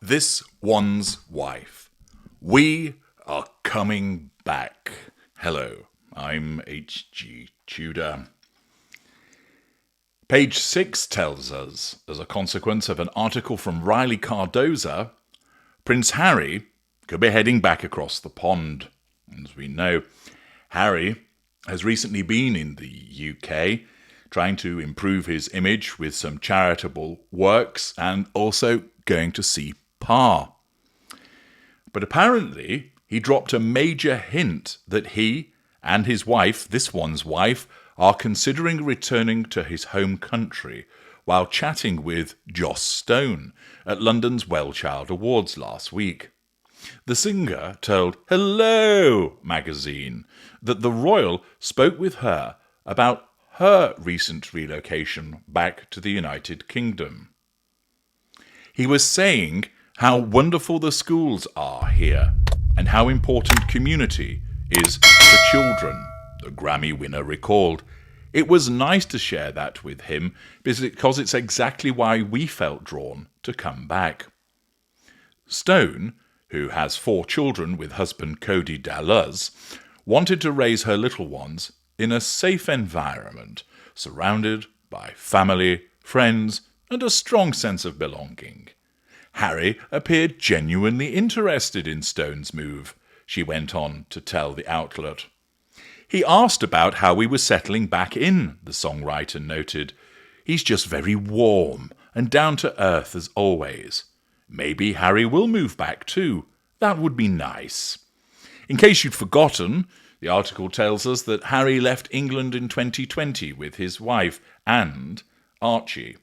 This one's wife. We are coming back. Hello, I'm H.G. Tudor. Page 6 tells us, as a consequence of an article from Riley Cardoza, Prince Harry could be heading back across the pond. As we know, Harry has recently been in the UK trying to improve his image with some charitable works and also going to see Pa. But apparently he dropped a major hint that he and his wife, this one's wife, are considering returning to his home country while chatting with Joss Stone at London's Wellchild Awards last week. The singer told Hello magazine that the royal spoke with her about her recent relocation back to the United Kingdom. He was saying how wonderful the schools are here and how important community is for children, the Grammy winner recalled. It was nice to share that with him because it's exactly why we felt drawn to come back. Stone, who has 4 children with husband Cody Dallas, wanted to raise her little ones in a safe environment, surrounded by family, friends, and a strong sense of belonging. Harry appeared genuinely interested in Stone's move, she went on to tell the outlet. He asked about how we were settling back in, the songwriter noted. He's just very warm and down to earth as always. Maybe Harry will move back too. That would be nice. In case you'd forgotten, the article tells us that Harry left England in 2020 with his wife and Archie.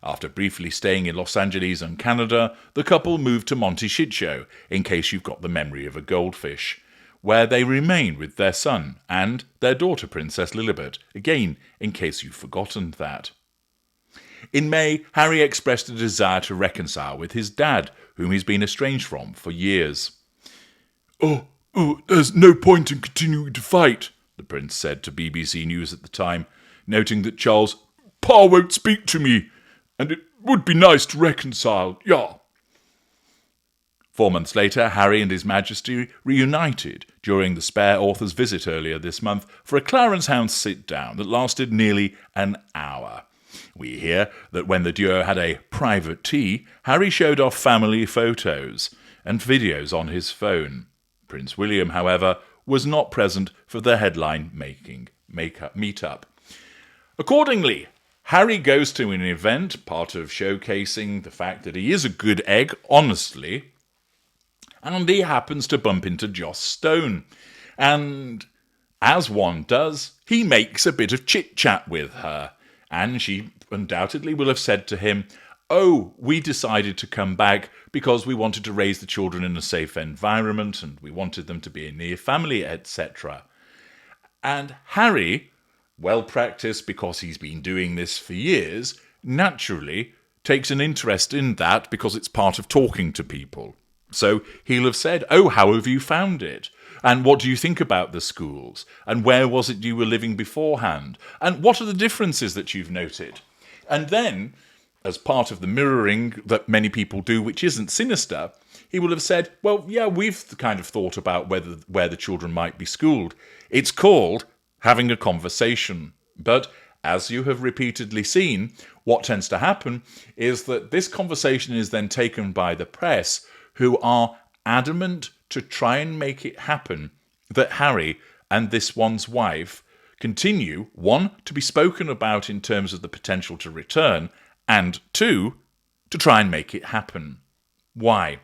After briefly staying in Los Angeles and Canada, the couple moved to Monte Shitshow, in case you've got the memory of a goldfish, where they remain with their son and their daughter Princess Lilibet, again, in case you've forgotten that. In May, Harry expressed a desire to reconcile with his dad, whom he's been estranged from for years. Oh, there's no point in continuing to fight, the prince said to BBC News at the time, noting that Charles' Pa won't speak to me, and it would be nice to reconcile, yeah. 4 months later, Harry and His Majesty reunited during the Spare Author's visit earlier this month for a Clarence Hound sit-down that lasted nearly an hour. We hear that when the duo had a private tea, Harry showed off family photos and videos on his phone. Prince William, however, was not present for the headline-making meet-up. Accordingly, Harry goes to an event, part of showcasing the fact that he is a good egg, honestly, and he happens to bump into Joss Stone. And as one does, he makes a bit of chit-chat with her, and she undoubtedly will have said to him, "Oh, we decided to come back because we wanted to raise the children in a safe environment and we wanted them to be a near family, etc." And Harry, well practiced because he's been doing this for years, naturally takes an interest in that because it's part of talking to people. So he'll have said, "Oh, how have you found it? And what do you think about the schools? And where was it you were living beforehand? And what are the differences that you've noted?" And then, as part of the mirroring that many people do, which isn't sinister, he will have said, "Well, yeah, we've kind of thought about where the children might be schooled. It's called having a conversation." But as you have repeatedly seen, what tends to happen is that this conversation is then taken by the press, who are adamant to try and make it happen that Harry and this one's wife continue, 1, to be spoken about in terms of the potential to return, and 2, to try and make it happen. Why?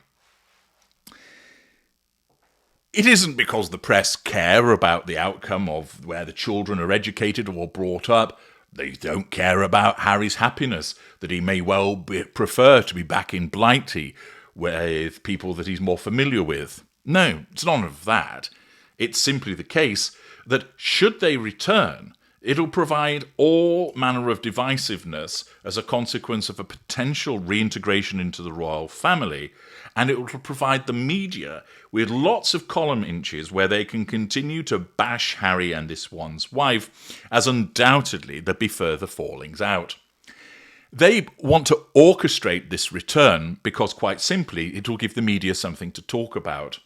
It isn't because the press care about the outcome of where the children are educated or brought up. They don't care about Harry's happiness, that he may well prefer to be back in Blighty with people that he's more familiar with. No, it's none of that. It's simply the case that should they return, it'll provide all manner of divisiveness as a consequence of a potential reintegration into the royal family, and it will provide the media with lots of column inches where they can continue to bash Harry and this one's wife, as undoubtedly there'll be further fallings out. They want to orchestrate this return because, quite simply, it will give the media something to talk about.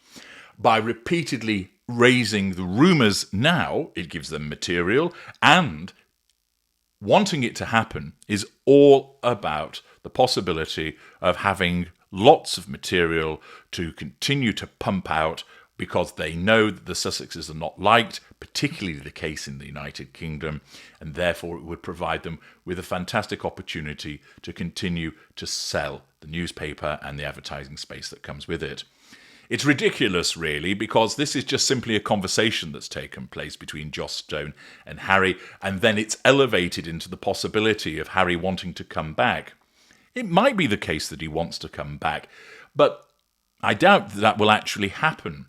By repeatedly raising the rumours now, it gives them material, and wanting it to happen is all about the possibility of having lots of material to continue to pump out, because they know that the Sussexes are not liked, particularly the case in the United Kingdom, and therefore it would provide them with a fantastic opportunity to continue to sell the newspaper and the advertising space that comes with it. It's ridiculous, really, because this is just simply a conversation that's taken place between Joss Stone and Harry, and then it's elevated into the possibility of Harry wanting to come back. It might be the case that he wants to come back, but I doubt that will actually happen,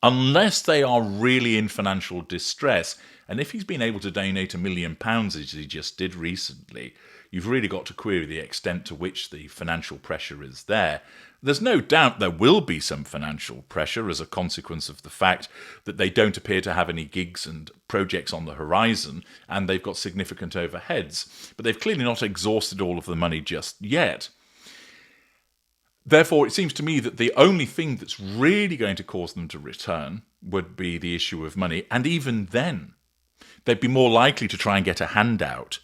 unless they are really in financial distress. And if he's been able to donate £1 million, as he just did recently, you've really got to query the extent to which the financial pressure is there. There's no doubt there will be some financial pressure as a consequence of the fact that they don't appear to have any gigs and projects on the horizon, and they've got significant overheads. But they've clearly not exhausted all of the money just yet. Therefore, it seems to me that the only thing that's really going to cause them to return would be the issue of money. And even then, they'd be more likely to try and get a handout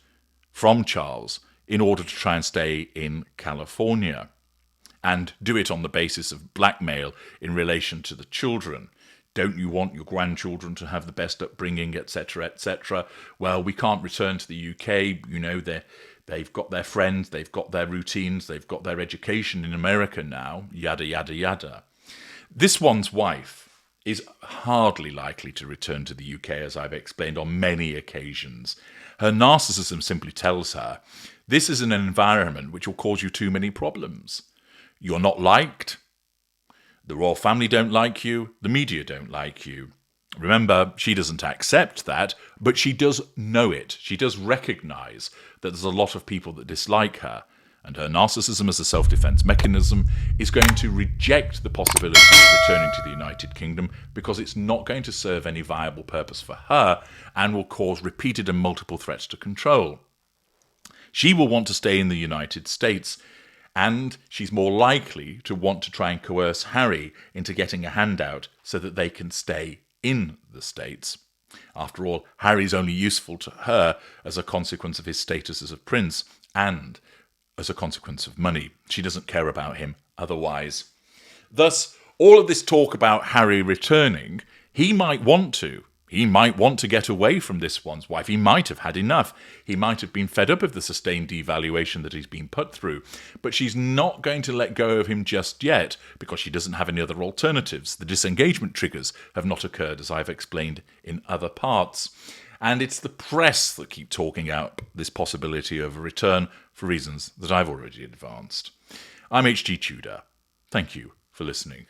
from Charles in order to try and stay in California, and do it on the basis of blackmail in relation to the children. Don't you want your grandchildren to have the best upbringing, etc., etc.? Well, we can't return to the UK. You know, they've got their friends, they've got their routines, they've got their education in America now, yada, yada, yada. This one's wife is hardly likely to return to the UK, as I've explained on many occasions. Her narcissism simply tells her, this is an environment which will cause you too many problems. You're not liked. The royal family don't like you. The media don't like you. Remember, she doesn't accept that, but she does know it. She does recognise that there's a lot of people that dislike her, and her narcissism as a self-defence mechanism is going to reject the possibility of returning to the United Kingdom because it's not going to serve any viable purpose for her and will cause repeated and multiple threats to control. She will want to stay in the United States, and she's more likely to want to try and coerce Harry into getting a handout so that they can stay in the States. After all, Harry's only useful to her as a consequence of his status as a prince and as a consequence of money. She doesn't care about him otherwise. Thus, all of this talk about Harry returning, he might want to. He might want to get away from this one's wife. He might have had enough. He might have been fed up of the sustained devaluation that he's been put through. But she's not going to let go of him just yet because she doesn't have any other alternatives. The disengagement triggers have not occurred, as I've explained in other parts. And it's the press that keep talking out this possibility of a return for reasons that I've already advanced. I'm H.G. Tudor. Thank you for listening.